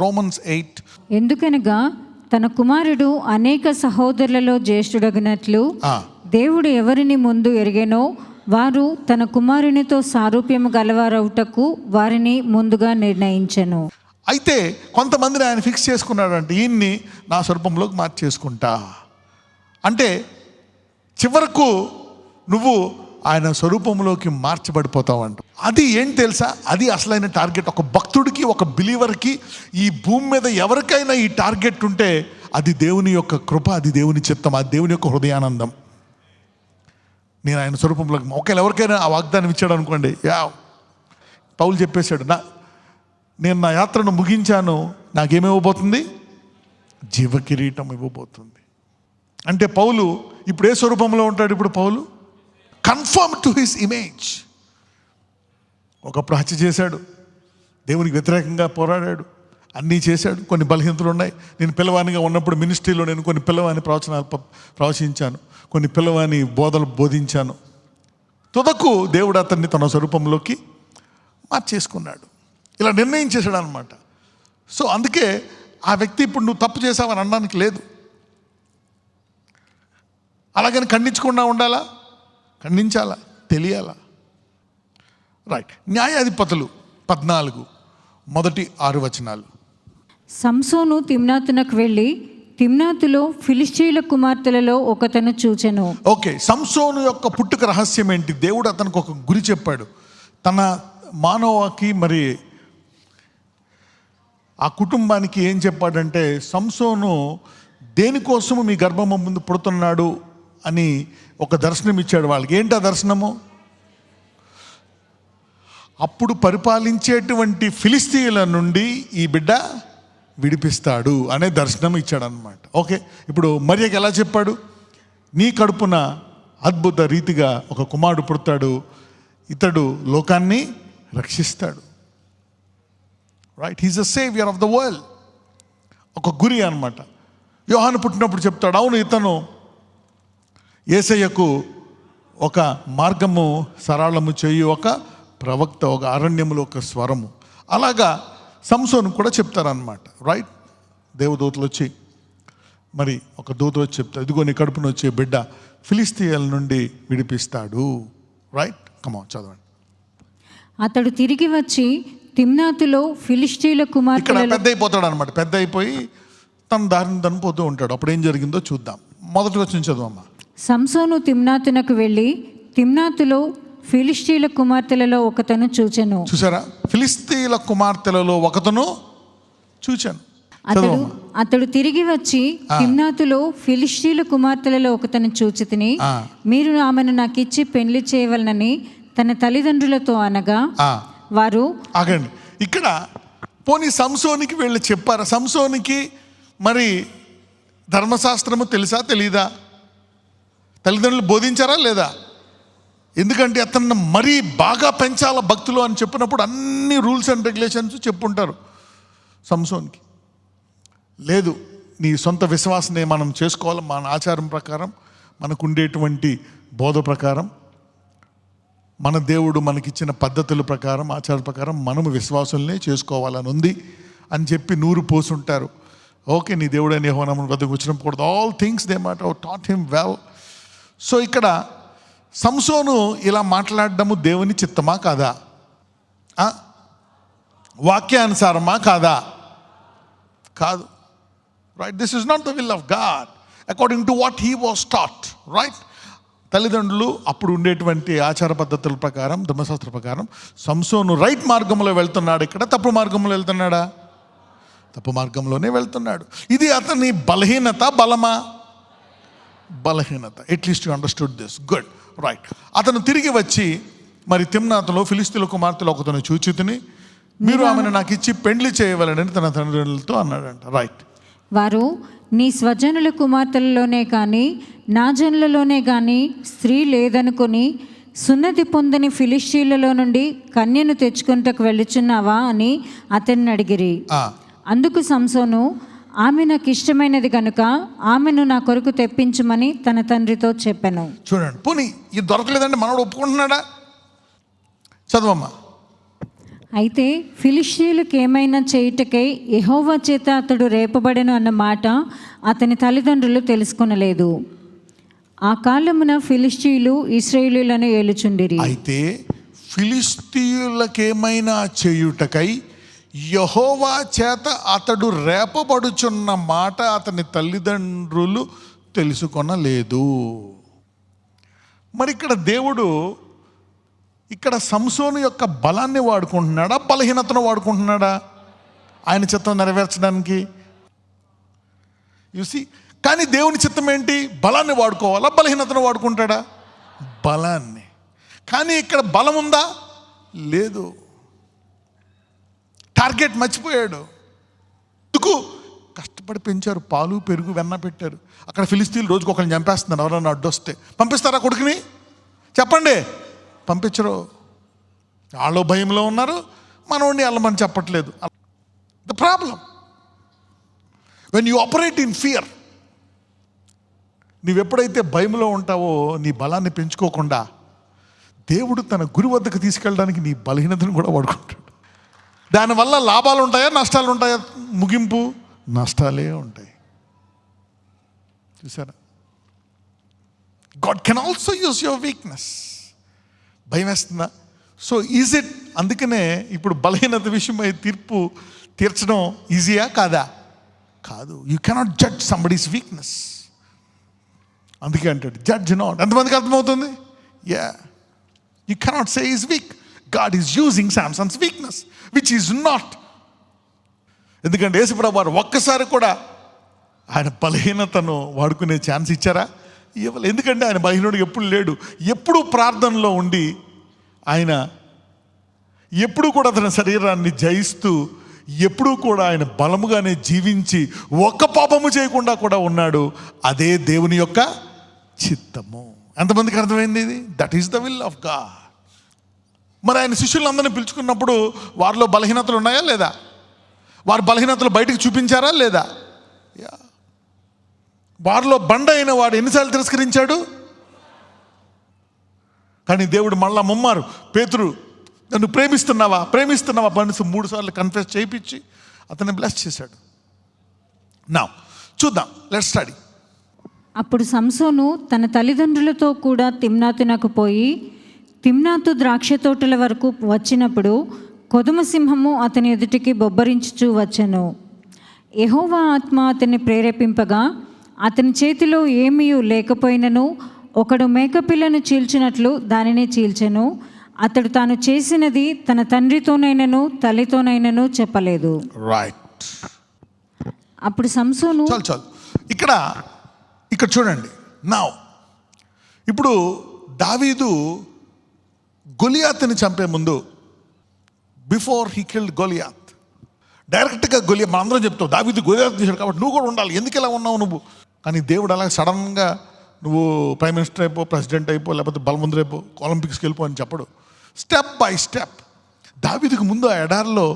Romans 8. ఎందుకనగా తన కుమారుడు అనేక సహోదరులలో జ్యేష్ఠుడగినట్లు దేవుడు ఎవరిని ముందు ఎరిగెనో వారు తన కుమారునితో సారూప్యము గలవారవుటకు వారిని ముందుగా నిర్ణయించెను. అయితే కొంతమందిని ఆయన ఫిక్స్ చేసుకున్నాడంటే ఈయన్ని నా స్వరూపంలోకి మార్చేసుకుంటా అంటే చివరకు నువ్వు ఆయన స్వరూపంలోకి మార్చబడిపోతావంట. అది ఏంటి తెలుసా? అది అసలైన టార్గెట్. ఒక భక్తుడికి, ఒక బిలీవర్కి, ఈ భూమి మీద ఎవరికైనా ఈ టార్గెట్ ఉంటే అది దేవుని యొక్క కృప, అది దేవుని చిత్తం, అది దేవుని యొక్క హృదయానందం. నేను ఆయన స్వరూపంలోకి ఒకవేళ ఎవరికైనా ఆ వాగ్దానం ఇచ్చాడు అనుకోండి, పౌలు చెప్పేశాడు, నేను నా యాత్రను ముగించాను, నాకేమివ్వబోతుంది? జీవ కిరీటం ఇవ్వబోతుంది. అంటే పౌలు ఇప్పుడు ఏ స్వరూపంలో ఉంటాడు? ఇప్పుడు పౌలు కన్ఫర్మ్ టు హిస్ ఇమేజ్. ఒకప్పుడు హత్య చేశాడు, దేవునికి వ్యతిరేకంగా పోరాడాడు, అన్నీ చేశాడు. కొన్ని బలహీనతలు ఉన్నాయి. నేను పిల్లవానిగా ఉన్నప్పుడు మినిస్ట్రీలో నేను కొన్ని పిల్లవాని ప్రవచనాలు ప్రవచించాను, కొన్ని పిల్లవాని బోధలు బోధించాను. తుదకు దేవుడు అతన్ని తన స్వరూపంలోకి మార్చేసుకున్నాడు. ఇలా నిర్ణయం చేశాడు అనమాట. సో అందుకే ఆ వ్యక్తి ఇప్పుడు నువ్వు తప్పు చేసావని అనడానికి లేదు. అలాగని ఖండించకుండా ఉండాలా? ఖండించాలా? తెలియాలా? రైట్. న్యాయాధిపతులు 14 మొదటి 6 వచనాలు. సంసోను తిమ్నాతునకు వెళ్ళి తిమ్నాతులో ఫిలిష్తీయుల కుమార్తెలలో ఒకతను చూచెను. ఓకే, సంసోను యొక్క పుట్టుక రహస్యం ఏంటి? దేవుడు అతనికి ఒక గురి చెప్పాడు. తన మానవకి మరి ఆ కుటుంబానికి ఏం చెప్పాడంటే, సంసోను దేనికోసము మీ గర్భము ముందు పుడుతున్నాడు అని ఒక దర్శనం ఇచ్చాడు వాళ్ళకి. ఏంటి ఆ దర్శనము? అప్పుడు పరిపాలించేటువంటి ఫిలిస్తీయుల నుండి ఈ బిడ్డ విడిపిస్తాడు అనే దర్శనం ఇచ్చాడు అనమాట. ఓకే, ఇప్పుడు మరియకి ఎలా చెప్పాడు? నీ కడుపున అద్భుత రీతిగా ఒక కుమారుడు పుడతాడు, ఇతడు లోకాన్ని రక్షిస్తాడు. Right, he's the saviour of the world. ఒక గురి అనమాట. యోహాను పుట్టినప్పుడు చెప్తాడు, అవును ఇతను యేసయ్యకు ఒక మార్గము సరళము చేయు ఒక ప్రవక్త, ఒక అరణ్యములో ఒక స్వరము. అలాగా సంసోను కూడా చెప్తారనమాట. రైట్, దేవదూతలు వచ్చి మరి ఒక దూత వచ్చి చెప్తారు, ఇదిగో నీ కడుపున వచ్చే బిడ్డ ఫిలిస్తీయుల నుండి విడిపిస్తాడు. రైట్, కమాన్ చదవండి. అతడు తిరిగి వచ్చి తిమ్నాతులో ఫిలిష్తీయుల కుమార్తె పెద్ద అయిపోతాడు అనమాట. పెద్ద అయిపోయి తన దారిని తనిపోతూ ఉంటాడు. అప్పుడు ఏం జరిగిందో చూద్దాం. మొదటి వచ్చిన చదువమ్మా. సంసోను తిమ్నాతునకు వెళ్ళి తిమ్నాతులో ఫిలిష్తీయుల కుమార్తెలలో ఒకతను చూచెను. చూసారా? ఫిలిస్తీయుల కుమార్తెలలో ఒకతను చూచాను. అతడు తిరిగి వచ్చి తిమ్నాతులో ఫిలిష్తీయుల కుమార్తెలలో ఒకతను చూచి తిని, మీరు ఆమెను నాకు ఇచ్చి పెళ్లి చేయవలనని తన తల్లిదండ్రులతో అనగా వారు ఆగండి. ఇక్కడ పోనీ సంసోనికి వీళ్ళు చెప్పారా? సంసోనికి మరి ధర్మశాస్త్రము తెలుసా తెలీదా? తల్లిదండ్రులు బోధించారా లేదా? ఎందుకంటే అతన్ని మరీ బాగా పెంచాల భక్తులు అని చెప్పినప్పుడు అన్ని రూల్స్ అండ్ రెగ్యులేషన్స్ చెప్పుంటారు సంసోన్కి. లేదు, నీ సొంత విశ్వాసనే మనం చేసుకోవాలి, మన ఆచారం ప్రకారం, మనకు ఉండేటువంటి బోధ ప్రకారం, మన దేవుడు మనకిచ్చిన పద్ధతుల ప్రకారం, ఆచార ప్రకారం మనము విశ్వాసులనే చేసుకోవాలని ఉంది అని చెప్పి నూరు పోసుంటారు. ఓకే, నీ దేవుడు అని యెహోవా నామమున వద్దకు వచ్చినప్పుడు all things they might have taught him well. So ఇక్కడ సంసోను ఇలా మాట్లాడడము దేవుని చిత్తమా కాదా? వాక్యానుసారమా కాదా? కాదు. Right, this is not the will of God according to what he was taught. Right, తల్లిదండ్రులు అప్పుడు ఉండేటువంటి ఆచార పద్ధతుల ప్రకారం, ధర్మశాస్త్ర ప్రకారం సంసోను రైట్ మార్గంలో వెళ్తున్నాడు. ఇక్కడ తప్పు మార్గంలో వెళ్తున్నాడా? తప్పు మార్గంలోనే వెళ్తున్నాడు. ఇది అతని బలహీనత, బలమా? బలహీనత. At least you understood this. Good. Right. అతను తిరిగి వచ్చి మరి తిమ్నాతులో ఫిలిస్తీయుల కుమార్తెలో ఒకతను చూచితిని, మీరు ఆమెను నాకు ఇచ్చి పెండ్లి చేయవలనని తన తండ్రులతో అన్నాడంట. రైట్. వారు నీ స్వజనుల కుమార్తెలలోనే కానీ నా జనులలోనే కానీ స్త్రీ లేదనుకొని సున్నతి పొందని ఫిలిష్తీయులలో నుండి కన్యను తెచ్చుకుంటకు వెళ్ళుచున్నావా అని అతన్ని అడిగిరి. అందుకు సంసోను, ఆమె నాకు ఇష్టమైనది కనుక ఆమెను నా కొరకు తెప్పించమని తన తండ్రితో చెప్పాను. చూడండి, పోనీ ఇది దొరకలేదంటే మనోడు ఒప్పుకుంటున్నాడా? చదవమ్మా. అయితే ఫిలిష్తీయులకు ఏమైనా చేయుటకై యెహోవా చేత అతడు రేపబడెను అన్న మాట అతని తల్లిదండ్రులు తెలుసుకొనలేదు. ఆ కాలమున ఫిలిష్తీయులు ఇశ్రాయేలీయులను ఏలుచుండిరి. అయితే ఫిలిష్తీయులకేమైనా చేయుటకై యెహోవా చేత అతడు రేపబడుచున్న మాట అతని తల్లిదండ్రులు తెలుసుకొనలేదు. మరి ఇక్కడ దేవుడు ఇక్కడ సంసోను యొక్క బలాన్ని వాడుకుంటున్నాడా, బలహీనతను వాడుకుంటున్నాడా ఆయన చిత్తం నెరవేర్చడానికి? చూసి, కానీ దేవుని చిత్తం ఏంటి? బలాన్ని వాడుకోవాలా, బలహీనతను వాడుకుంటాడా? బలాన్ని. కానీ ఇక్కడ బలం ఉందా? లేదు. టార్గెట్ మర్చిపోయాడు. ఎందుకు? కష్టపడి పెంచారు, పాలు పెరుగు వెన్న పెట్టారు. అక్కడ ఫిలిస్తీన్లు రోజుకు ఒకరిని చంపేస్తున్నారు. ఎవరన్నా అడ్డొస్తే పంపిస్తారా కొడుకుని? చెప్పండి, పంపించరు. వాళ్ళు భయంలో ఉన్నారు, మనోడిని వెళ్ళమని చెప్పట్లేదు. The problem when you operate in fear, నీవెప్పుడైతే భయంలో ఉంటావో నీ బలాన్ని పెంచుకోకుండా దేవుడు తన గురి వద్దకు తీసుకెళ్ళడానికి నీ బలహీనతను కూడా వాడుకుంటాడు. దానివల్ల లాభాలు ఉంటాయా, నష్టాలు ఉంటాయా? ముగింపు నష్టాలే ఉంటాయి. చూసారా? God can also use your weakness. భయం వేస్తుందా? So is it? అందుకనే ఇప్పుడు బలహీనత విషయమై తీర్పు తీర్చడం ఈజీయా కాదా? కాదు. You cannot judge somebody's weakness. అందుకే అంటాడు జడ్జ్ నాట్. ఎంతమందికి అర్థమవుతుంది? Yeah, you cannot say is weak. God is using Samson's weakness which is not. ఎందుకంటే యేసుప్రభువు వారు ఒక్కసారి కూడా ఆయన బలహీనతను వాడుకునే ఛాన్స్ ఇచ్చారా? ఇవ్వలేదు. ఎందుకంటే ఆయన బలహీనుడు ఎప్పుడు లేడు. ఎప్పుడు ప్రార్థనలో ఉండి ఆయన ఎప్పుడు కూడా తన శరీరాన్ని జయిస్తూ ఎప్పుడూ కూడా ఆయన బలముగానే జీవించి ఒక్క పాపము చేయకుండా కూడా ఉన్నాడు. అదే దేవుని యొక్క చిత్తము. ఎంతమందికి అర్థమైంది ఇది? That is the will of God. మరి ఆయన శిష్యులందరినీ పిలుచుకున్నప్పుడు వారిలో బలహీనతలు ఉన్నాయా లేదా? వారి బలహీనతలు బయటకు చూపించారా లేదా? వారిలో బండ అయిన వాడు ఎన్నిసార్లు తిరస్కరించాడు? కానీ దేవుడు మళ్ళా ముమ్మారు, పేతురు నన్ను ప్రేమిస్తున్నావా పనిసి 3 సార్లు కన్ఫెస్ చేయించి అతన్ని బ్లెస్ చేశాడు. నా చూద్దాం, లెట్స్ స్టడీ. అప్పుడు సంసోను తన తల్లిదండ్రులతో కూడా తిమ్నాతునకు పోయి తిమ్నాతు ద్రాక్ష తోటల వరకు వచ్చినప్పుడు కొదుమ సింహము అతని ఎదుటికి బొబ్బరించుచూ వచ్చెను. యెహోవా ఆత్మ అతన్ని ప్రేరేపింపగా అతని చేతిలో ఏమీ లేకపోయినను ఒకడు మేకపిల్లను చీల్చినట్లు దానిని చీల్చెను. అతడు తాను చేసినది తన తండ్రితోనైనను తల్లితోనైనను చెప్పలేదు. రైట్. అప్పుడు సంసోను చాలు ఇక్కడ చూడండి. నా ఇప్పుడు దావీదు గొలియాత్ని చంపే ముందు, బిఫోర్ హీ కిల్డ్ గొలియాత్, డైరెక్ట్గా మనం అందరం చెప్తావు దావీదు గొలియాత్ చేశాడు కాబట్టి నువ్వు కూడా ఉండాలి, ఎందుకు ఇలా ఉన్నావు నువ్వు? కానీ దేవుడు అలా సడన్గా నువ్వు ప్రైమ్ మినిస్టర్ అయిపో, ప్రెసిడెంట్ అయిపో, లేకపోతే బలవంతుడు అయిపో, ఒలింపిక్స్కి వెళ్ళిపో అని చెప్పడు. Step by step. దావీదుకు ముందు ఆ ఎడారిలో,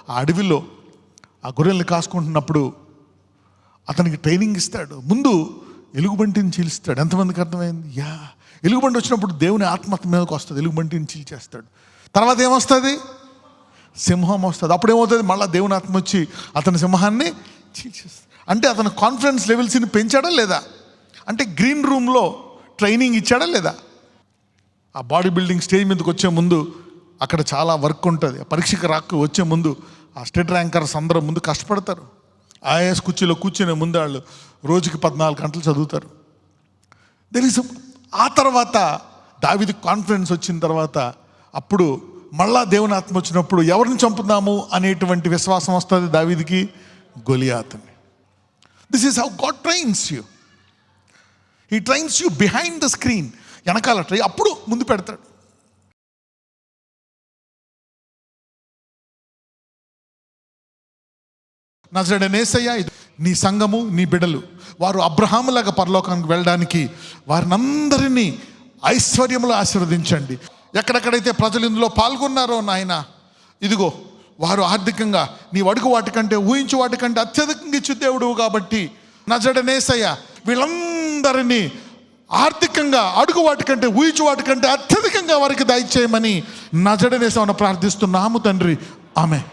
ఆ అడవిలో ఆ గొర్రెల్ని కాసుకుంటున్నప్పుడు అతనికి ట్రైనింగ్ ఇస్తాడు. ముందు ఎలుగుబంటిని చీల్స్తాడు. ఎంతమందికి అర్థమైంది? ఎలుగుబంటి వచ్చినప్పుడు దేవుని ఆత్మ మీదకి వస్తుంది, ఎలుగుబంటిని చీల్చేస్తాడు. తర్వాత ఏమొస్తుంది? సింహం వస్తుంది. అప్పుడేమవుతుంది? మళ్ళీ దేవుని ఆత్మ వచ్చి అతని సింహాన్ని చీల్చేస్తాడు. అంటే అతని కాన్ఫిడెన్స్ లెవెల్స్ని పెంచాడా లేదా? అంటే గ్రీన్ రూమ్లో ట్రైనింగ్ ఇచ్చాడా లేదా? ఆ బాడీ బిల్డింగ్ స్టేజ్ మీదకి వచ్చే ముందు అక్కడ చాలా వర్క్ ఉంటుంది. పరీక్షకు వచ్చే ముందు ఆ స్టేట్ ర్యాంకర్స్ అందరూ ముందు కష్టపడతారు. ఐఏఎస్ కుర్చీలో కూర్చునే ముందు వాళ్ళు రోజుకి 14 గంటలు చదువుతారు. ఆ తర్వాత దావీదు కాన్ఫిడెన్స్ వచ్చిన తర్వాత అప్పుడు మళ్ళా దేవుని ఆత్మ వచ్చినప్పుడు ఎవరిని చంపుదాము అనేటువంటి విశ్వాసం వస్తుంది దావీదుకి, గొలియాతుని. This is how God trains you. He trains you behind the screen. వెనకాల ట్రై, అప్పుడు ముందు పెడతాడు. నజరేయుడైన యేసయ్య, నీ సంఘము, నీ బిడ్డలు వారు అబ్రహాములాగా పరలోకానికి వెళ్ళడానికి వారిని అందరినీ ఐశ్వర్యములు ఆశీర్వదించండి. ఎక్కడెక్కడైతే ప్రజలు ఇందులో పాల్గొన్నారో నాయన, ఇదిగో వారు ఆర్థికంగా నీవు అడుగు వాటికంటే ఊహించు వాటికంటే అత్యధికంగా ఇచ్చు దేవుడు కాబట్టి నజరేయుడైన యేసయ్య వీళ్ళందరినీ ఆర్థికంగా అడుగు వాటికంటే ఊహించు వాటికంటే అత్యధికంగా అధికంగా వారికి దయచేయమని నజరేయుడైన యేసునామమున ప్రార్థిస్తున్నాము తండ్రి. ఆమెన్.